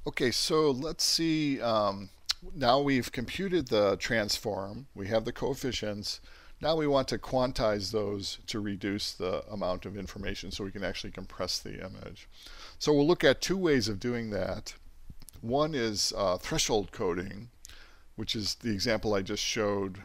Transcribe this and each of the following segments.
Okay, so let's see. Now we've computed the transform. We have the coefficients. Now we want to quantize those to reduce the amount of information so we can actually compress the image. So we'll look at two ways of doing that. One is threshold coding, which is the example I just showed,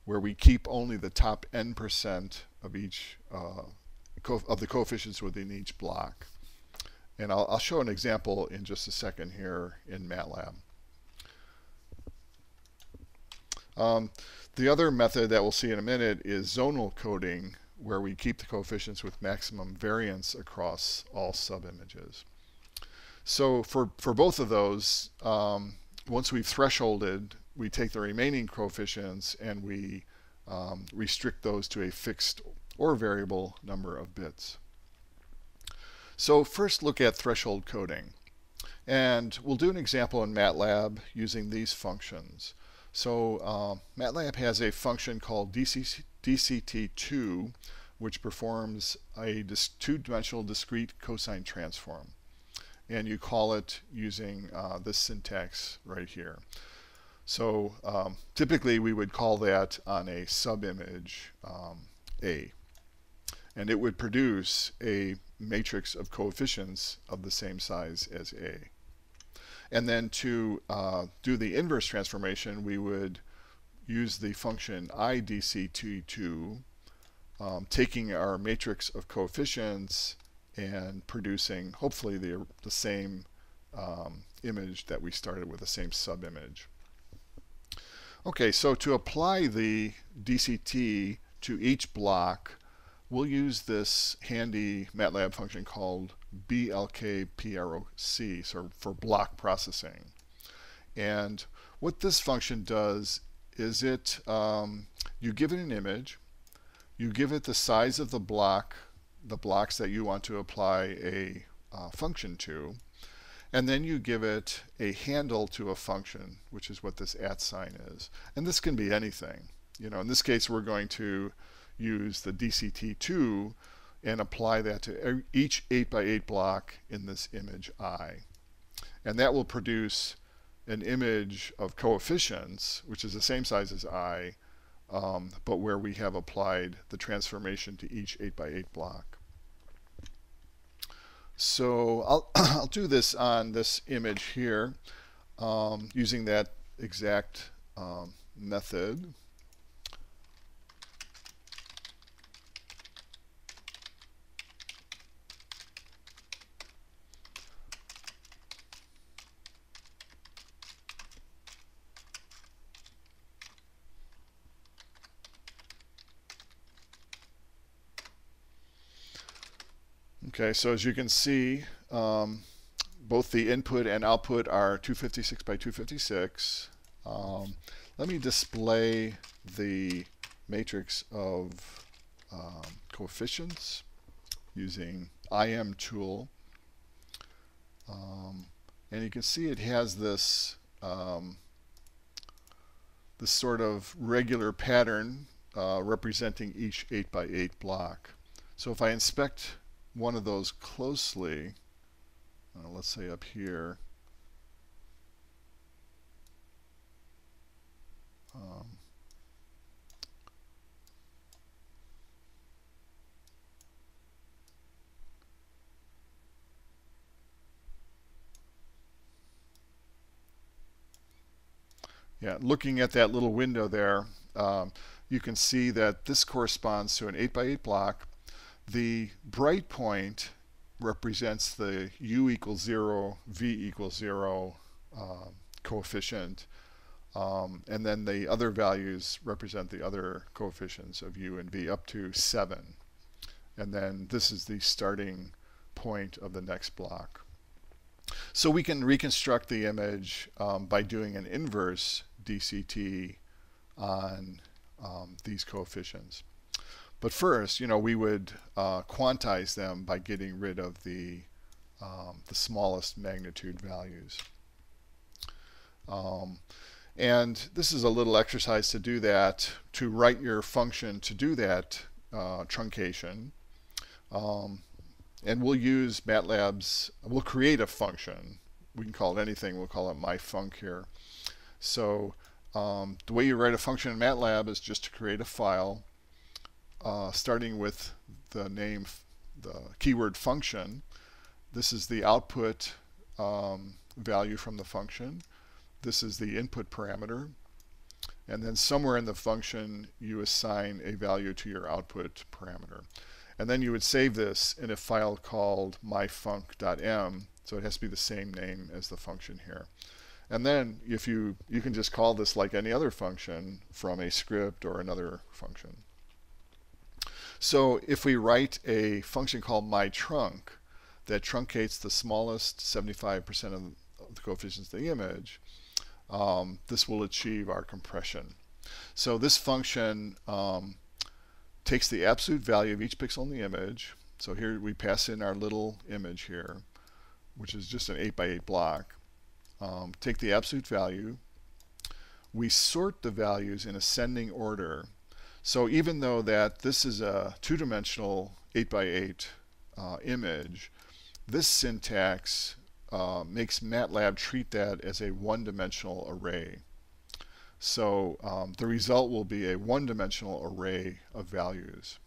where we keep only the top n% of each of the coefficients within each block. And I'll show an example in just a second here in Matlab. Um, the other method that we'll see in a minute is zonal coding, where we keep the coefficients with maximum variance across all subimages. So for both of those, once we've thresholded, we take the remaining coefficients and we restrict those to a fixed or variable number of bits. So first look at threshold coding. And we'll do an example in Matlab using these functions. So Matlab has a function called dct2, which performs a two-dimensional discrete cosine transform. And you call it using this syntax right here. So typically we would call that on a subimage A. And it would produce a matrix of coefficients of the same size as A. And then to do the inverse transformation, we would use the function idct2, taking our matrix of coefficients and producing, hopefully, the same image that we started with, the same subimage. Okay, so to apply the DCT to each block, we'll use this handy Matlab function called BLKPROC, so for block processing. And what this function does is you give it an image, you give it the size of the blocks that you want to apply a function to, and then you give it a handle to a function, which is what this @ sign is. And this can be anything. In this case, we're going to use the DCT2 and apply that to each 8x8 block in this image I. And that will produce an image of coefficients, which is the same size as I, but where we have applied the transformation to each 8x8 block. So I'll do this on this image here using that exact method. Okay, so as you can see, both the input and output are 256 by 256. Let me display the matrix of coefficients using IM tool. And you can see it has this this sort of regular pattern representing each 8x8 block. So if I inspect one of those closely, let's say up here, yeah, looking at that little window there, you can see that this corresponds to an 8x8 block. The bright point represents the u equals 0, v equals 0 coefficient. And then the other values represent the other coefficients of u and v up to 7. And then this is the starting point of the next block. So we can reconstruct the image by doing an inverse DCT on these coefficients. But first, we would quantize them by getting rid of the smallest magnitude values. And this is a little exercise to do that, to write your function to do that truncation. And we'll use we'll create a function we can call it anything. We'll call it myfunc here. So the way you write a function in Matlab is just to create a file, starting with the name, the keyword function. This is the output value from the function. This is the input parameter. And then somewhere in the function, you assign a value to your output parameter. And then you would save this in a file called myfunc.m. So it has to be the same name as the function here. And then if you can just call this like any other function from a script or another function. So if we write a function called myTrunc that truncates the smallest 75% of the coefficients of the image, this will achieve our compression. So this function takes the absolute value of each pixel in the image. So here we pass in our little image here, which is just an 8x8 block. Take the absolute value. We sort the values in ascending order. So even though that this is a two-dimensional 8x8 image, this syntax makes Matlab treat that as a one-dimensional array. So the result will be a one-dimensional array of values.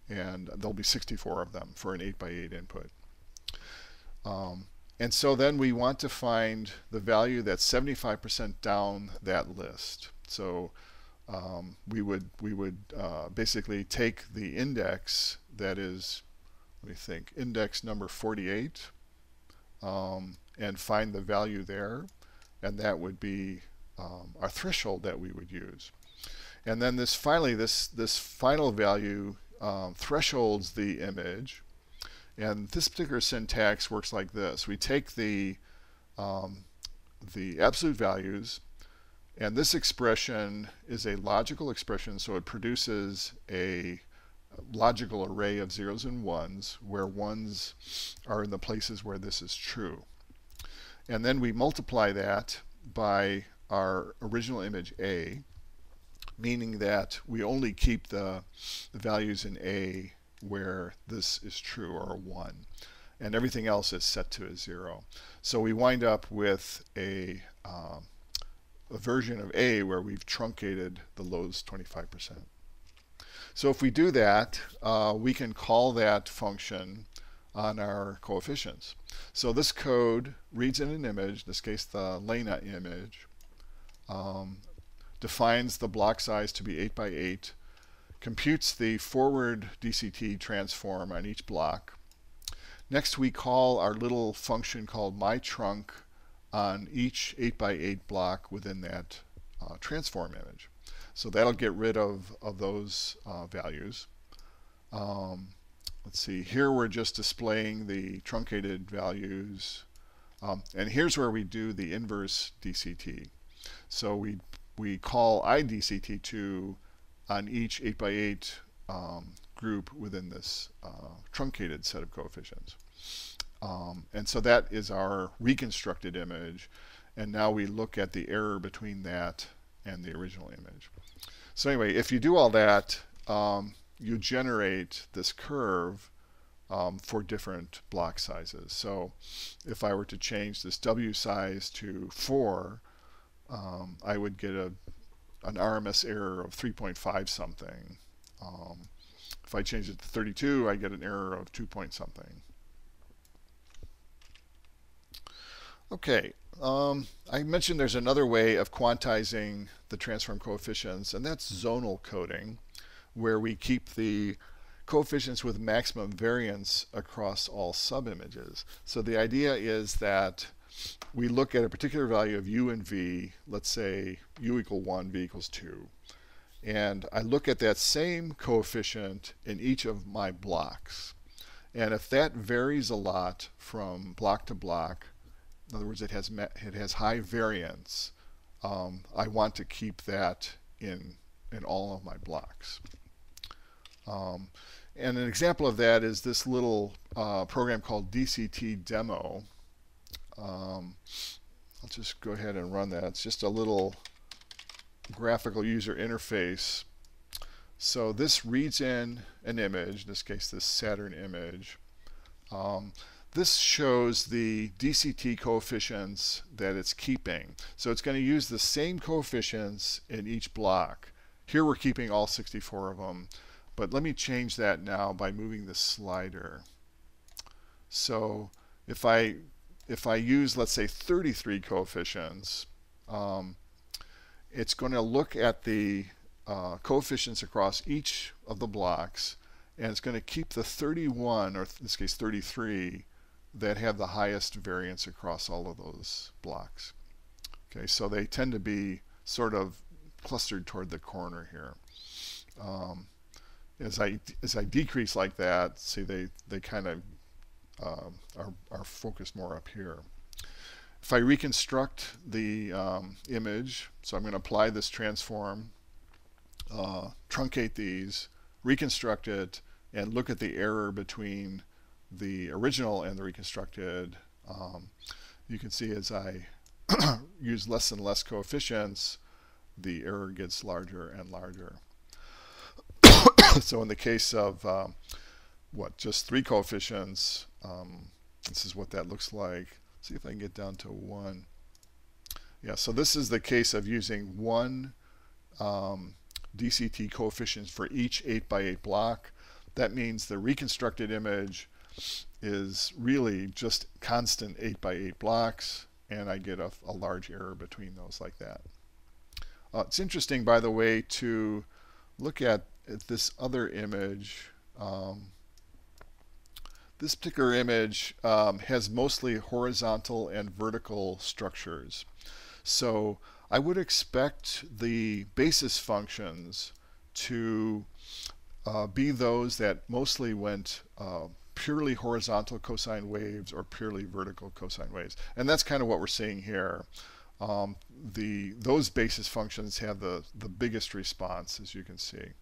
And there'll be 64 of them for an 8x8 input. And so then we want to find the value that's 75% down that list. So we would basically take the index that is, let me think, index number 48, and find the value there, and that would be our threshold that we would use. And then this final value thresholds the image. And this particular syntax works like this. We take the absolute values, and this expression is a logical expression, so it produces a logical array of zeros and ones, where ones are in the places where this is true. And then we multiply that by our original image A, meaning that we only keep the values in A where this is true, or a 1, and everything else is set to a 0. So we wind up with a version of A where we've truncated the lowest 25%. So if we do that, we can call that function on our coefficients. So this code reads in an image, in this case the Lena image, defines the block size to be 8x8, computes the forward DCT transform on each block. Next we call our little function called myTrunc on each 8x8 block within that transform image. So that'll get rid of those values. Let's see, here we're just displaying the truncated values. And here's where we do the inverse DCT. So we call IDCT2 on each 8x8 group within this truncated set of coefficients. And so that is our reconstructed image, and now we look at the error between that and the original image. So anyway, if you do all that, you generate this curve for different block sizes. So if I were to change this W size to 4, I would get an RMS error of 3.5 something. If I change it to 32, I get an error of 2 point something. Okay, I mentioned there's another way of quantizing the transform coefficients, and that's zonal coding, where we keep the coefficients with maximum variance across all subimages. So the idea is that we look at a particular value of u and v, let's say u equal 1, v equals 2. And I look at that same coefficient in each of my blocks. And if that varies a lot from block to block, in other words, it has high variance, I want to keep that in all of my blocks. And an example of that is this little program called dctdemo. I'll just go ahead and run that. It's just a little graphical user interface. So this reads in an image, in this case this Saturn image. This shows the DCT coefficients that it's keeping. So it's going to use the same coefficients in each block. Here we're keeping all 64 of them. But let me change that now by moving the slider. So if I use, let's say, 33 coefficients, it's going to look at the coefficients across each of the blocks, and it's going to keep the 31, or in this case 33, that have the highest variance across all of those blocks. Okay, so they tend to be sort of clustered toward the corner here. As I decrease like that, see they kind of are focused more up here. If I reconstruct the image, so I'm going to apply this transform, truncate these, reconstruct it, and look at the error between the original and the reconstructed. You can see as I use less and less coefficients, the error gets larger and larger. So in the case of just 3 coefficients, this is what that looks like. See if I can get down to 1. Yeah, so this is the case of using 1 DCT coefficient for each 8x8 block. That means the reconstructed image is really just constant 8x8 blocks, and I get a large error between those like that. It's interesting, by the way, to look at this other image. This particular image has mostly horizontal and vertical structures. So I would expect the basis functions to be those that mostly went purely horizontal cosine waves or purely vertical cosine waves. And that's kind of what we're seeing here. Those basis functions have the biggest response, as you can see.